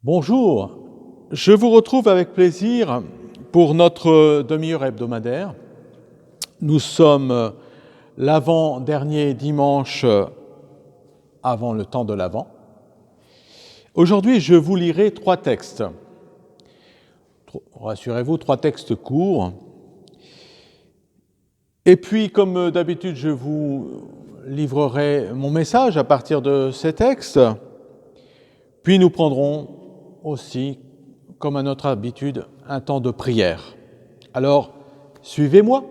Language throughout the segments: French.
Bonjour, je vous retrouve avec plaisir pour notre demi-heure hebdomadaire. Nous sommes l'avant-dernier dimanche avant le temps de l'Avent. Aujourd'hui, je vous lirai 3 textes. Rassurez-vous, 3 textes courts. Et puis, comme d'habitude, je vous livrerai mon message à partir de ces textes. Puis nous prendrons aussi, comme à notre habitude, un temps de prière. Alors, suivez-moi.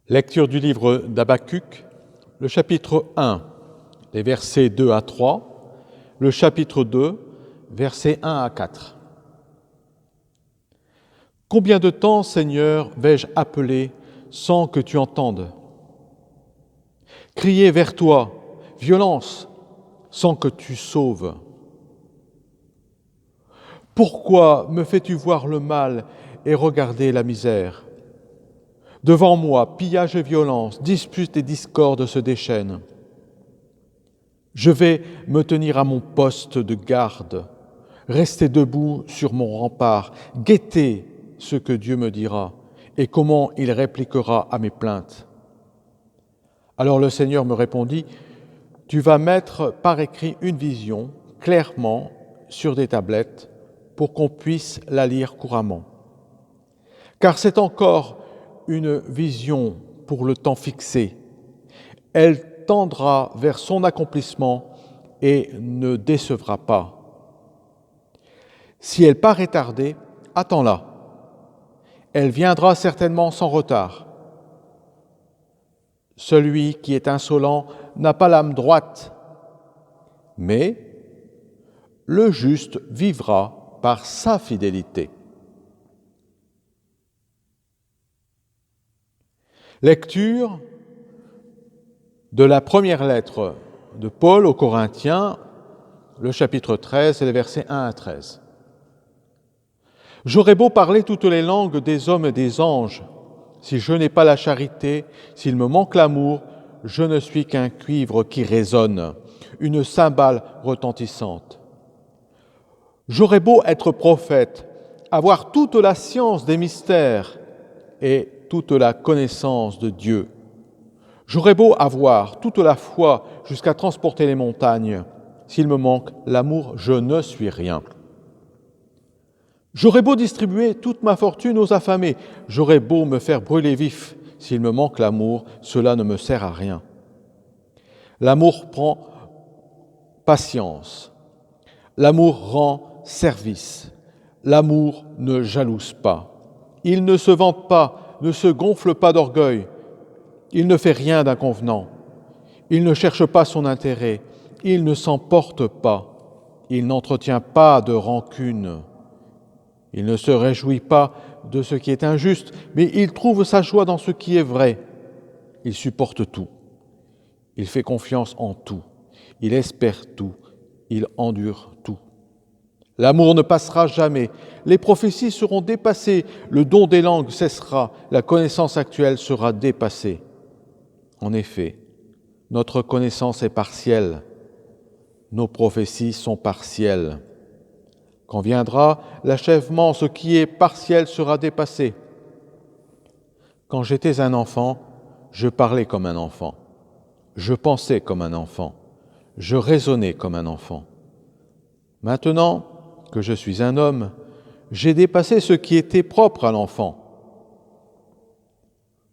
Lecture du livre d'Habakkuk, le chapitre 1, les versets 2 à 3, le chapitre 2, versets 1 à 4. Combien de temps, Seigneur, vais-je appeler sans que tu entendes? Crier vers toi, violence, sans que tu sauves. Pourquoi me fais-tu voir le mal et regarder la misère? Devant moi, pillage et violence, disputes et discordes se déchaînent. Je vais me tenir à mon poste de garde, rester debout sur mon rempart, guetter ce que Dieu me dira et comment il répliquera à mes plaintes. Alors le Seigneur me répondit, « Tu vas mettre par écrit une vision, clairement, sur des tablettes, pour qu'on puisse la lire couramment. Car c'est encore une vision pour le temps fixé. Elle tendra vers son accomplissement et ne décevra pas. Si elle paraît tarder, attends-la. Elle viendra certainement sans retard. Celui qui est insolent n'a pas l'âme droite, mais le juste vivra par sa fidélité. » Lecture de la première lettre de Paul aux Corinthiens, le chapitre 13 et les versets 1 à 13. « J'aurais beau parler toutes les langues des hommes et des anges, si je n'ai pas la charité, s'il me manque l'amour, je ne suis qu'un cuivre qui résonne, une cymbale retentissante. J'aurais beau être prophète, avoir toute la science des mystères et toute la connaissance de Dieu. J'aurais beau avoir toute la foi jusqu'à transporter les montagnes. S'il me manque l'amour, je ne suis rien. J'aurais beau distribuer toute ma fortune aux affamés. J'aurais beau me faire brûler vif. S'il me manque l'amour, cela ne me sert à rien. L'amour prend patience. L'amour rend service. L'amour ne jalouse pas. Il ne se vante pas, ne se gonfle pas d'orgueil. Il ne fait rien d'inconvenant. Il ne cherche pas son intérêt. Il ne s'emporte pas. Il n'entretient pas de rancune. Il ne se réjouit pas de ce qui est injuste, mais il trouve sa joie dans ce qui est vrai. Il supporte tout. Il fait confiance en tout. Il espère tout. Il endure tout. L'amour ne passera jamais. Les prophéties seront dépassées. Le don des langues cessera. La connaissance actuelle sera dépassée. En effet, notre connaissance est partielle. Nos prophéties sont partielles. Quand viendra l'achèvement, ce qui est partiel sera dépassé. Quand j'étais un enfant, je parlais comme un enfant. Je pensais comme un enfant. Je raisonnais comme un enfant. Maintenant que je suis un homme, j'ai dépassé ce qui était propre à l'enfant.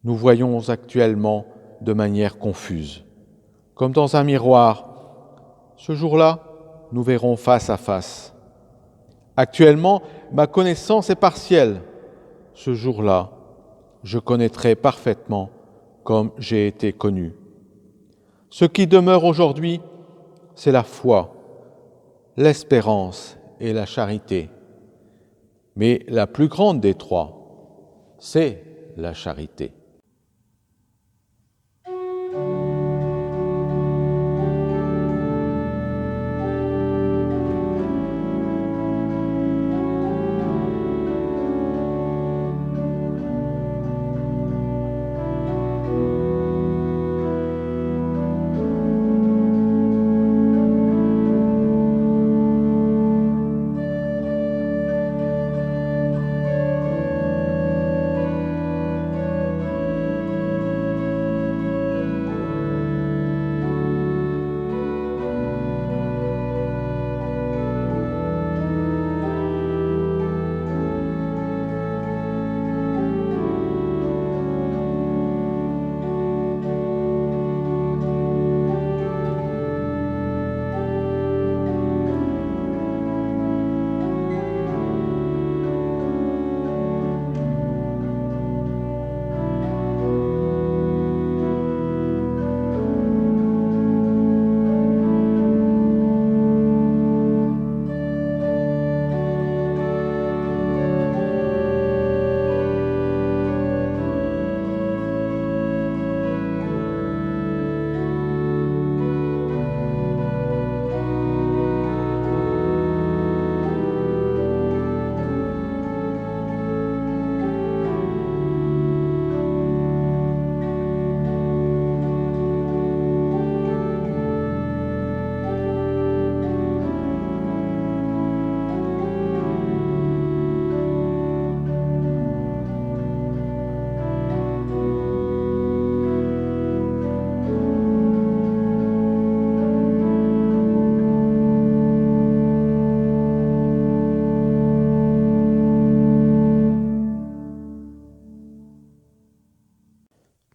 Nous voyons actuellement de manière confuse, comme dans un miroir. Ce jour-là, nous verrons face à face. Actuellement, ma connaissance est partielle. Ce jour-là, je connaîtrai parfaitement comme j'ai été connu. Ce qui demeure aujourd'hui, c'est la foi, l'espérance et la charité. Mais la plus grande des trois, c'est la charité.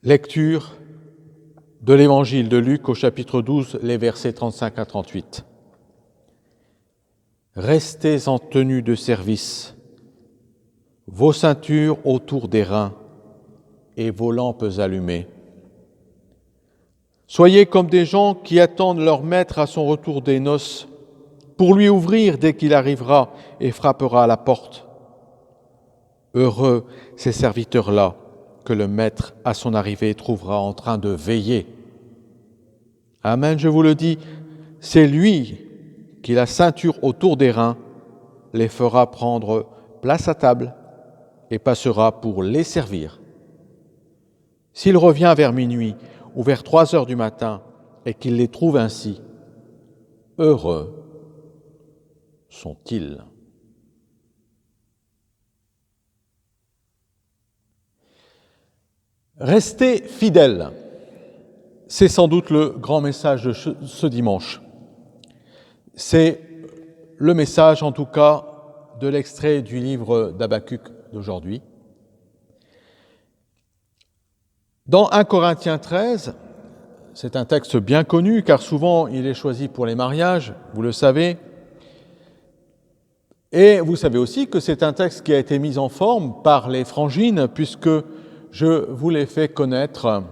Lecture de l'Évangile de Luc au chapitre 12, les versets 35 à 38. Restez en tenue de service, vos ceintures autour des reins et vos lampes allumées. Soyez comme des gens qui attendent leur maître à son retour des noces pour lui ouvrir dès qu'il arrivera et frappera à la porte. Heureux ces serviteurs-là que le maître à son arrivée trouvera en train de veiller. Amen, je vous le dis, c'est lui qui, la ceinture autour des reins, les fera prendre place à table et passera pour les servir. S'il revient vers minuit ou vers 3 heures du matin et qu'il les trouve ainsi, heureux sont-ils. Restez fidèles, c'est sans doute le grand message de ce dimanche. C'est le message, en tout cas, de l'extrait du livre d'Habacuc d'aujourd'hui. Dans 1 Corinthiens 13, c'est un texte bien connu, car souvent il est choisi pour les mariages, vous le savez. Et vous savez aussi que c'est un texte qui a été mis en forme par les frangines, puisque je vous l'ai fait connaître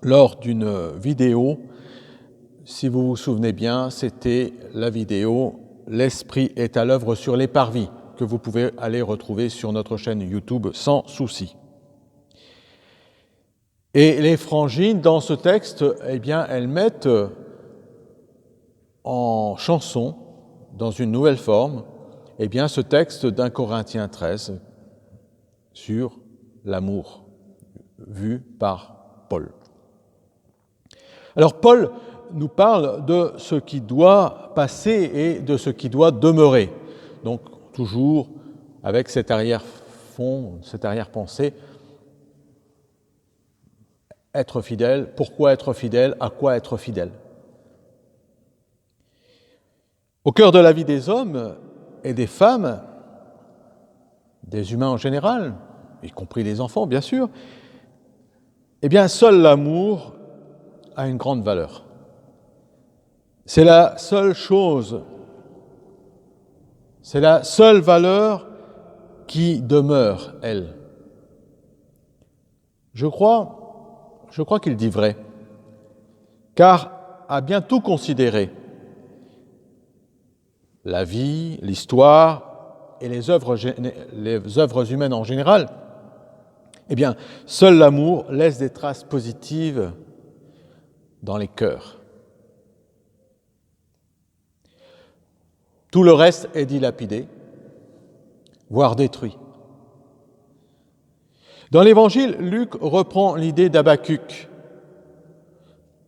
lors d'une vidéo. Si vous vous souvenez bien, c'était la vidéo « L'Esprit est à l'œuvre sur les parvis » que vous pouvez aller retrouver sur notre chaîne YouTube sans souci. Et les frangines, dans ce texte, elles mettent en chanson, dans une nouvelle forme, ce texte d'1 Corinthiens 13 sur l'amour vu par Paul. Alors Paul nous parle de ce qui doit passer et de ce qui doit demeurer. Donc toujours avec cet arrière-fond, cette arrière-pensée, être fidèle, pourquoi être fidèle, à quoi être fidèle. Au cœur de la vie des hommes et des femmes, des humains en général, y compris les enfants bien sûr, seul l'amour a une grande valeur. C'est la seule chose, c'est la seule valeur qui demeure, elle. Je crois qu'il dit vrai, car à bien tout considérer, la vie, l'histoire et les œuvres humaines en général, seul l'amour laisse des traces positives dans les cœurs. Tout le reste est dilapidé, voire détruit. Dans l'Évangile, Luc reprend l'idée d'Habacuc.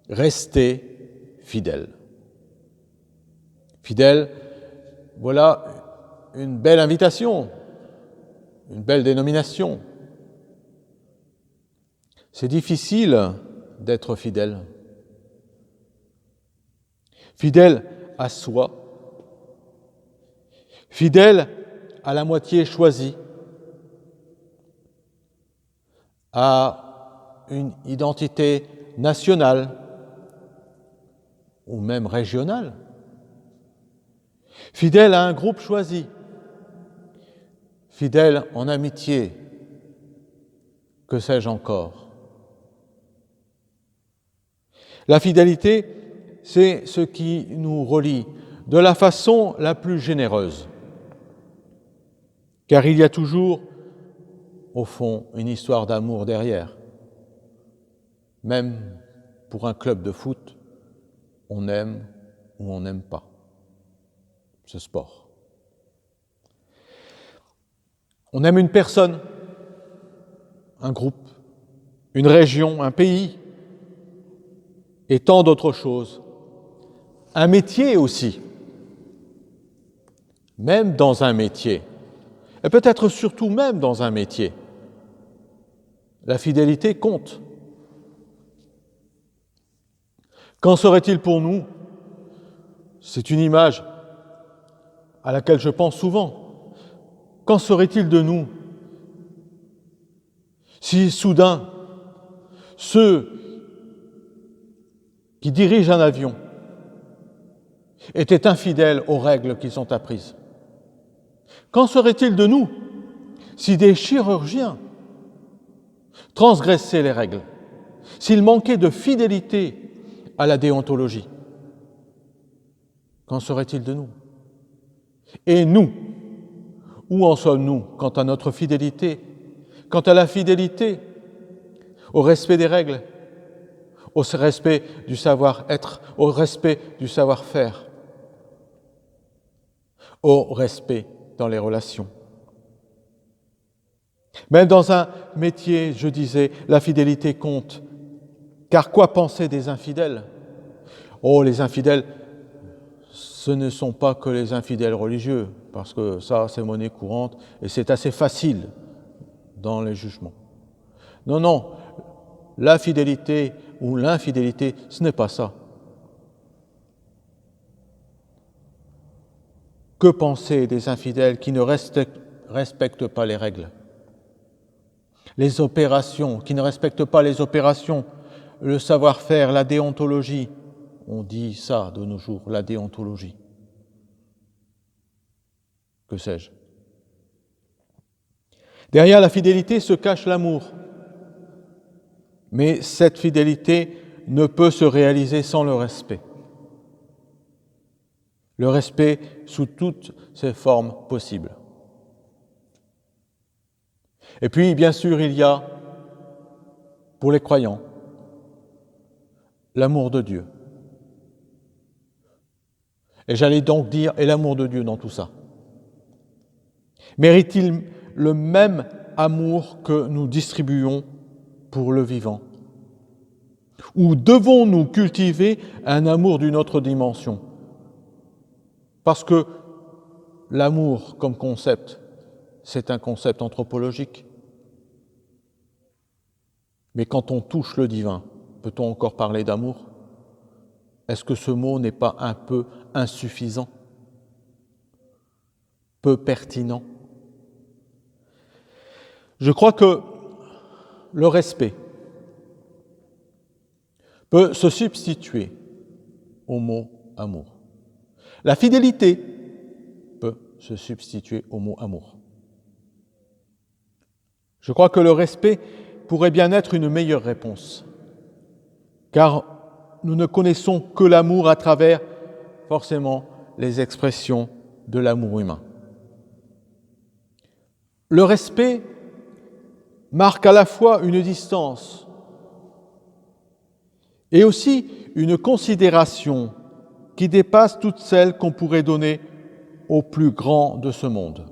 Restez fidèles. Fidèles, voilà une belle invitation, une belle dénomination. C'est difficile d'être fidèle. Fidèle à soi, fidèle à la moitié choisie, à une identité nationale ou même régionale, fidèle à un groupe choisi, fidèle en amitié, que sais-je encore. La fidélité, c'est ce qui nous relie de la façon la plus généreuse, car il y a toujours, au fond, une histoire d'amour derrière. Même pour un club de foot, on aime ou on n'aime pas ce sport. On aime une personne, un groupe, une région, un pays, et tant d'autres choses. Un métier aussi. Même dans un métier, et peut-être surtout même dans un métier, la fidélité compte. Qu'en serait-il pour nous? C'est une image à laquelle je pense souvent. Qu'en serait-il de nous si soudain, ceux qui dirigent un avion étaient infidèles aux règles qu'ils ont apprises? Qu'en serait-il de nous si des chirurgiens transgressaient les règles, s'ils manquaient de fidélité à la déontologie? Qu'en serait-il de nous? Et nous, où en sommes-nous quant à notre fidélité, quant à la fidélité, au respect des règles, au respect du savoir-être, au respect du savoir-faire, au respect dans les relations? Même dans un métier, je disais, la fidélité compte. Car quoi penser des infidèles? Oh, les infidèles, ce ne sont pas que les infidèles religieux, parce que ça, c'est monnaie courante et c'est assez facile dans les jugements. Non, non, la fidélité ou l'infidélité, ce n'est pas ça. Que penser des infidèles qui ne respectent pas les règles? Les opérations, qui ne respectent pas les opérations, le savoir-faire, la déontologie. On dit ça de nos jours, la déontologie. Que sais-je? Derrière la fidélité se cache l'amour. Mais cette fidélité ne peut se réaliser sans le respect. Le respect sous toutes ses formes possibles. Et puis, bien sûr, il y a, pour les croyants, l'amour de Dieu. Et j'allais donc dire, et l'amour de Dieu dans tout ça? Mérite-t-il le même amour que nous distribuons pour le vivant? Ou devons-nous cultiver un amour d'une autre dimension? Parce que l'amour comme concept, c'est un concept anthropologique. Mais quand on touche le divin, peut-on encore parler d'amour? Est-ce que ce mot n'est pas un peu insuffisant, peu pertinent? Je crois que le respect peut se substituer au mot amour. La fidélité peut se substituer au mot amour. Je crois que le respect pourrait bien être une meilleure réponse, car nous ne connaissons que l'amour à travers, forcément, les expressions de l'amour humain. Le respect marque à la fois une distance et aussi une considération qui dépasse toutes celles qu'on pourrait donner au plus grand de ce monde.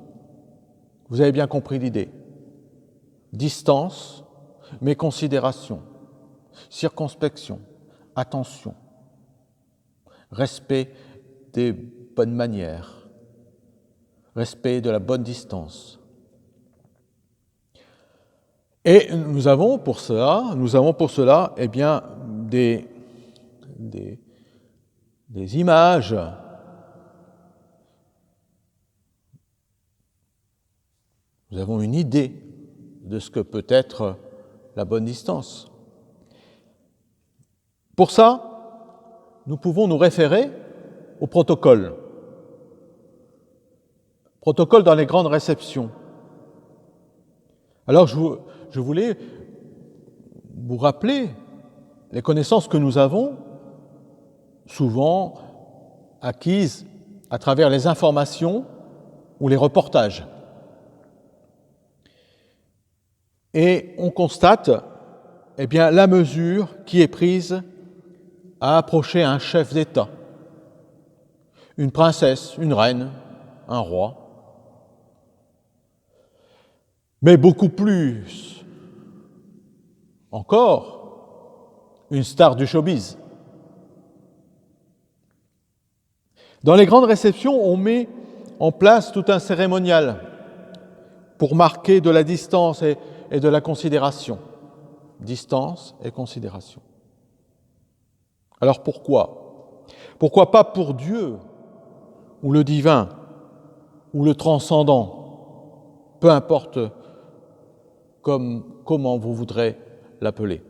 Vous avez bien compris l'idée. Distance, mais considération, circonspection, attention, respect des bonnes manières, respect de la bonne distance. Et nous avons pour cela, eh bien, des images. Nous avons une idée de ce que peut être la bonne distance. Pour ça, nous pouvons nous référer au protocole. Protocole dans les grandes réceptions. Alors, je voulais vous rappeler les connaissances que nous avons, souvent acquises à travers les informations ou les reportages. Et on constate, eh bien, la mesure qui est prise à approcher un chef d'État, une princesse, une reine, un roi, mais beaucoup plus encore, une star du showbiz. Dans les grandes réceptions, on met en place tout un cérémonial pour marquer de la distance et de la considération. Distance et considération. Alors pourquoi? Pourquoi pas pour Dieu, ou le divin, ou le transcendant, peu importe comment vous voudrez l'appeler.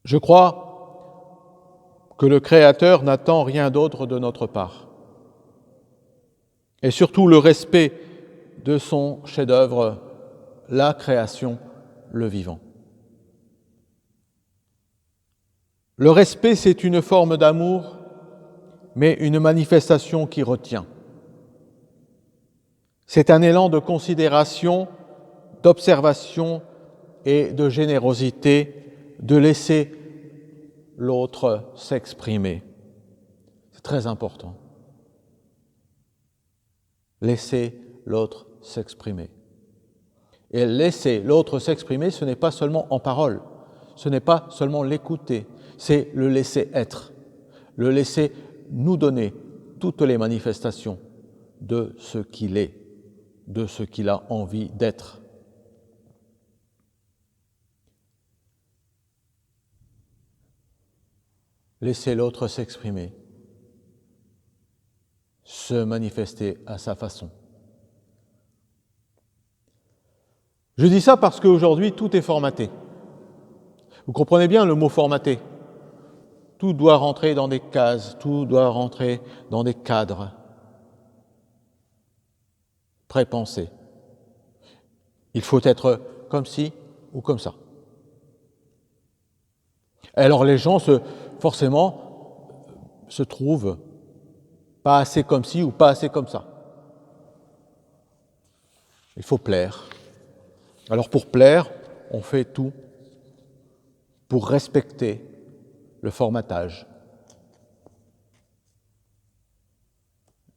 Je crois que le Créateur n'attend rien d'autre de notre part. Et surtout le respect de son chef-d'œuvre, la création, le vivant. Le respect, c'est une forme d'amour, mais une manifestation qui retient. C'est un élan de considération, d'observation et de générosité, de laisser l'autre s'exprimer. C'est très important. Laisser l'autre s'exprimer. Et laisser l'autre s'exprimer, ce n'est pas seulement en parole, ce n'est pas seulement l'écouter, c'est le laisser être, le laisser nous donner toutes les manifestations de ce qu'il est, de ce qu'il a envie d'être. Laisser l'autre s'exprimer, se manifester à sa façon. Je dis ça parce qu'aujourd'hui, tout est formaté. Vous comprenez bien le mot formaté. Tout doit rentrer dans des cases, tout doit rentrer dans des cadres prépensés. Il faut être comme ci ou comme ça. Alors les gens forcément se trouvent pas assez comme ci ou pas assez comme ça. Il faut plaire. Alors pour plaire, on fait tout pour respecter le formatage.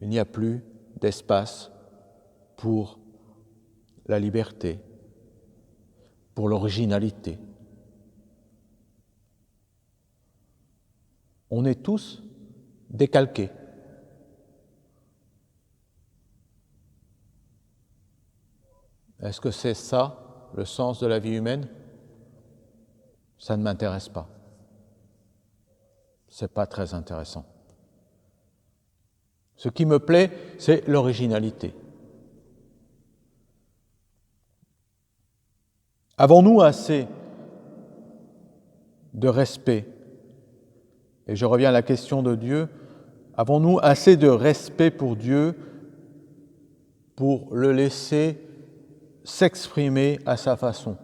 Il n'y a plus d'espace pour la liberté, pour l'originalité. On est tous décalqués. Est-ce que c'est ça, le sens de la vie humaine? Ça ne m'intéresse pas. C'est pas très intéressant. Ce qui me plaît, c'est l'originalité. Avons-nous assez de respect? Et je reviens à la question de Dieu. Avons-nous assez de respect pour Dieu pour le laisser s'exprimer à sa façon?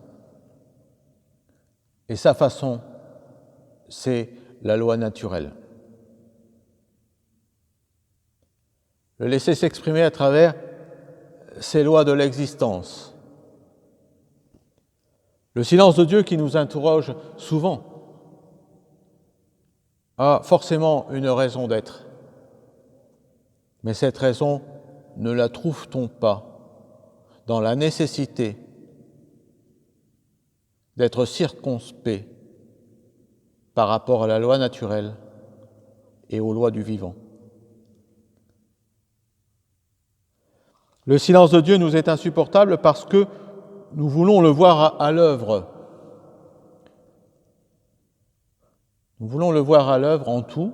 Et sa façon, c'est la loi naturelle. Le laisser s'exprimer à travers ces lois de l'existence. Le silence de Dieu qui nous interroge souvent a forcément une raison d'être. Mais cette raison, ne la trouve-t-on pas dans la nécessité d'être circonspect par rapport à la loi naturelle et aux lois du vivant? Le silence de Dieu nous est insupportable parce que nous voulons le voir à l'œuvre. Nous voulons le voir à l'œuvre en tout,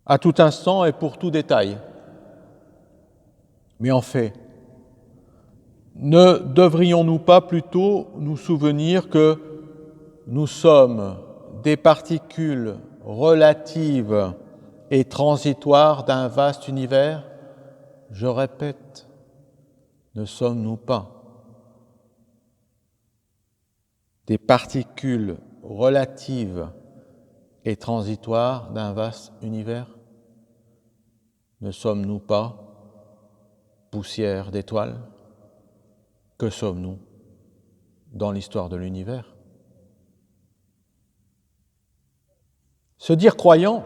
à tout instant et pour tout détail. Mais en fait, ne devrions-nous pas plutôt nous souvenir que nous sommes des particules relatives et transitoires d'un vaste univers? Je répète, ne sommes-nous pas des particules relatives et transitoires d'un vaste univers? Ne sommes-nous pas poussière d'étoiles? Que sommes-nous dans l'histoire de l'univers? Se dire croyant,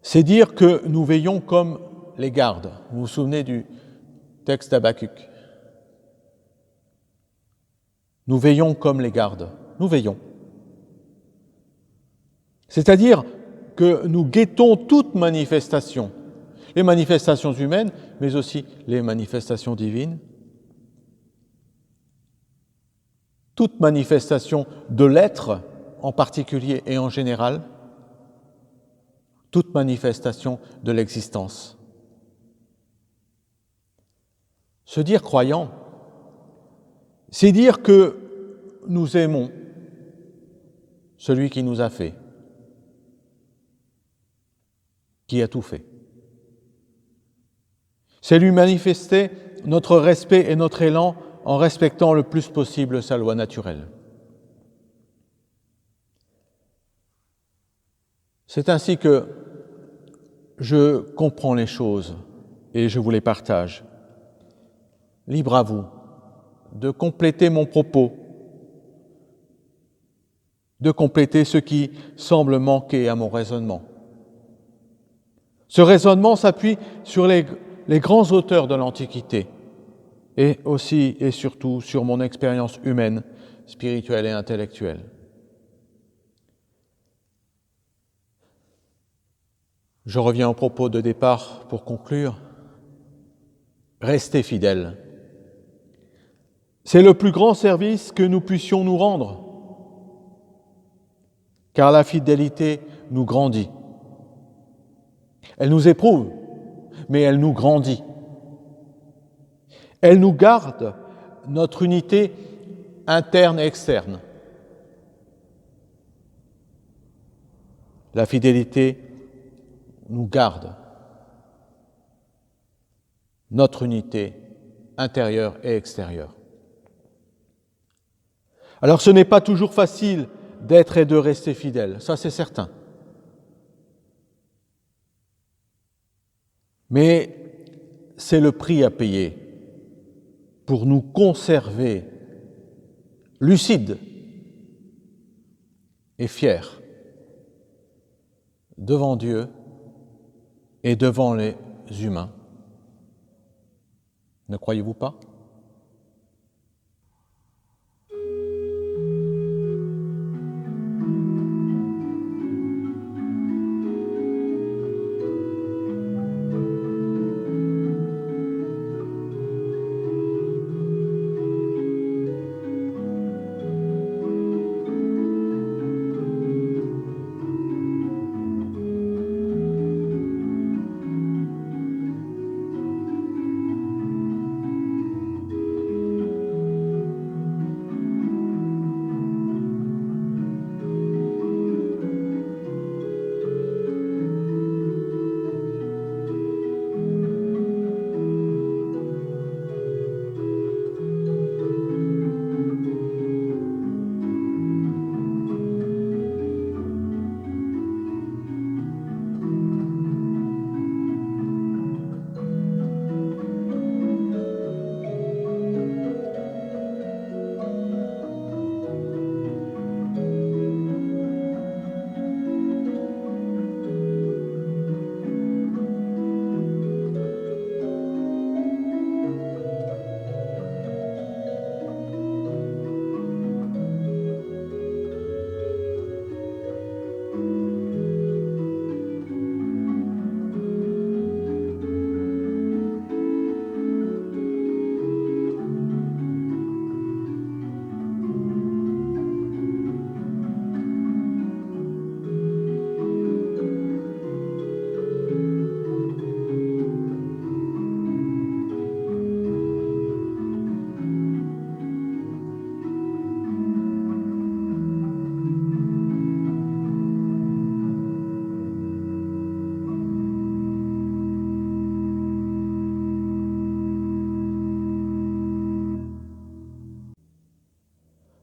c'est dire que nous veillons comme les gardes. Vous vous souvenez du texte d'Habakkuk? Nous veillons comme les gardes. Nous veillons. C'est-à-dire que nous guettons toute manifestation, les manifestations humaines, mais aussi les manifestations divines, toute manifestation de l'être en particulier et en général, toute manifestation de l'existence. Se dire croyant, c'est dire que nous aimons celui qui nous a fait, qui a tout fait. C'est lui manifester notre respect et notre élan en respectant le plus possible sa loi naturelle. C'est ainsi que je comprends les choses et je vous les partage. Libre à vous de compléter mon propos, de compléter ce qui semble manquer à mon raisonnement. Ce raisonnement s'appuie sur les grands auteurs de l'Antiquité et aussi et surtout sur mon expérience humaine, spirituelle et intellectuelle. Je reviens au propos de départ pour conclure. Restez fidèles. C'est le plus grand service que nous puissions nous rendre, car la fidélité nous grandit. Elle nous éprouve, mais elle nous grandit. Elle nous garde notre unité interne et externe. La fidélité nous garde notre unité intérieure et extérieure. Alors ce n'est pas toujours facile d'être et de rester fidèle, ça c'est certain. Mais c'est le prix à payer pour nous conserver lucides et fiers devant Dieu et devant les humains. Ne croyez-vous pas ?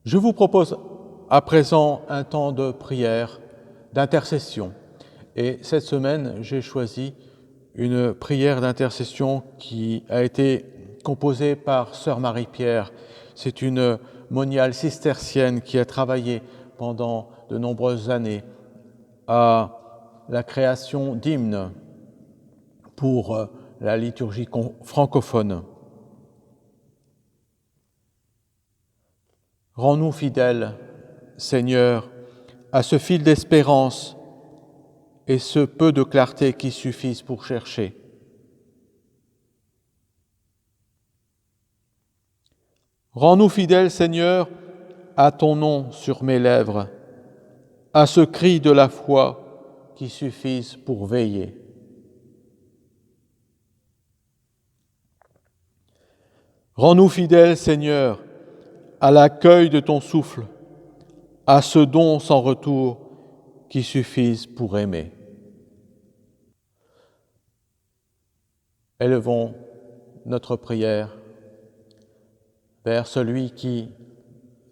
Je vous propose à présent un temps de prière, d'intercession. Et cette semaine, j'ai choisi une prière d'intercession qui a été composée par Sœur Marie-Pierre. C'est une moniale cistercienne qui a travaillé pendant de nombreuses années à la création d'hymnes pour la liturgie francophone. Rends-nous fidèles, Seigneur, à ce fil d'espérance et ce peu de clarté qui suffisent pour chercher. Rends-nous fidèles, Seigneur, à ton nom sur mes lèvres, à ce cri de la foi qui suffisent pour veiller. Rends-nous fidèles, Seigneur, à l'accueil de ton souffle, à ce don sans retour qui suffise pour aimer. Élevons notre prière vers celui qui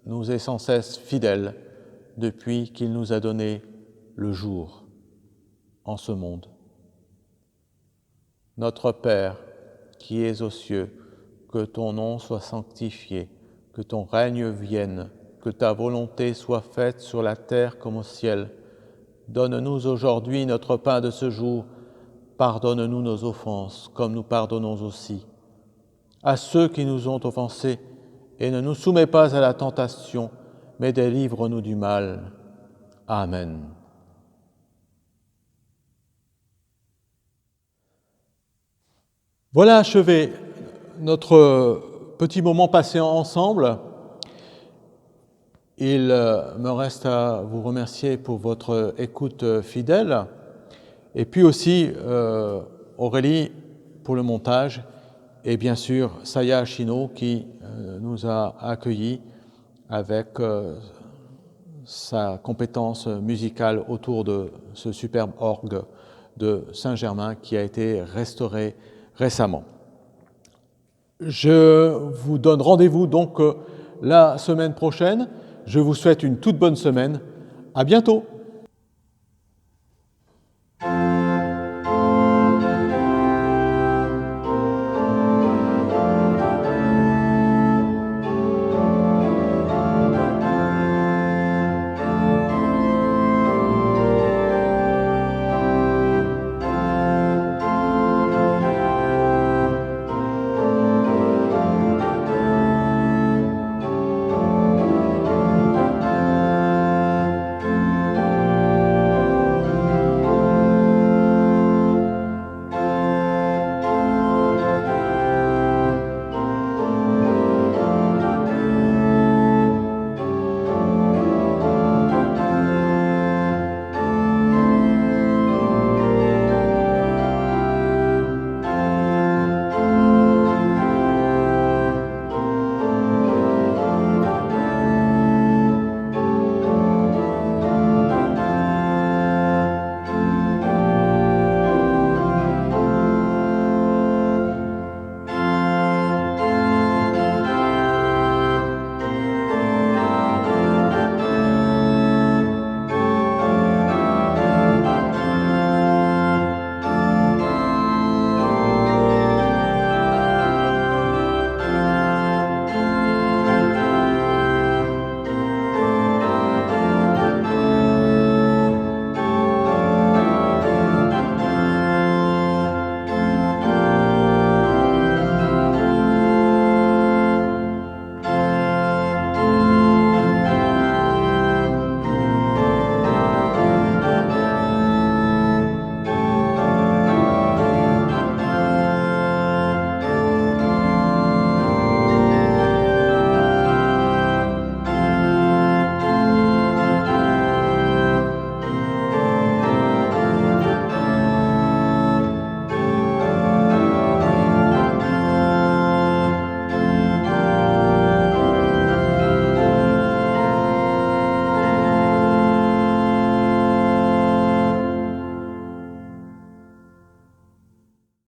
nous est sans cesse fidèle depuis qu'il nous a donné le jour en ce monde. Notre Père, qui es aux cieux, que ton nom soit sanctifié, que ton règne vienne, que ta volonté soit faite sur la terre comme au ciel. Donne-nous aujourd'hui notre pain de ce jour. Pardonne-nous nos offenses, comme nous pardonnons aussi à ceux qui nous ont offensés, et ne nous soumets pas à la tentation, mais délivre-nous du mal. Amen. Voilà achevé notre petit moment passé ensemble. Il me reste à vous remercier pour votre écoute fidèle, et puis aussi Aurélie pour le montage, et bien sûr Saya Chino qui nous a accueillis avec sa compétence musicale autour de ce superbe orgue de Saint-Germain qui a été restauré récemment. Je vous donne rendez-vous donc la semaine prochaine. Je vous souhaite une toute bonne semaine. À bientôt.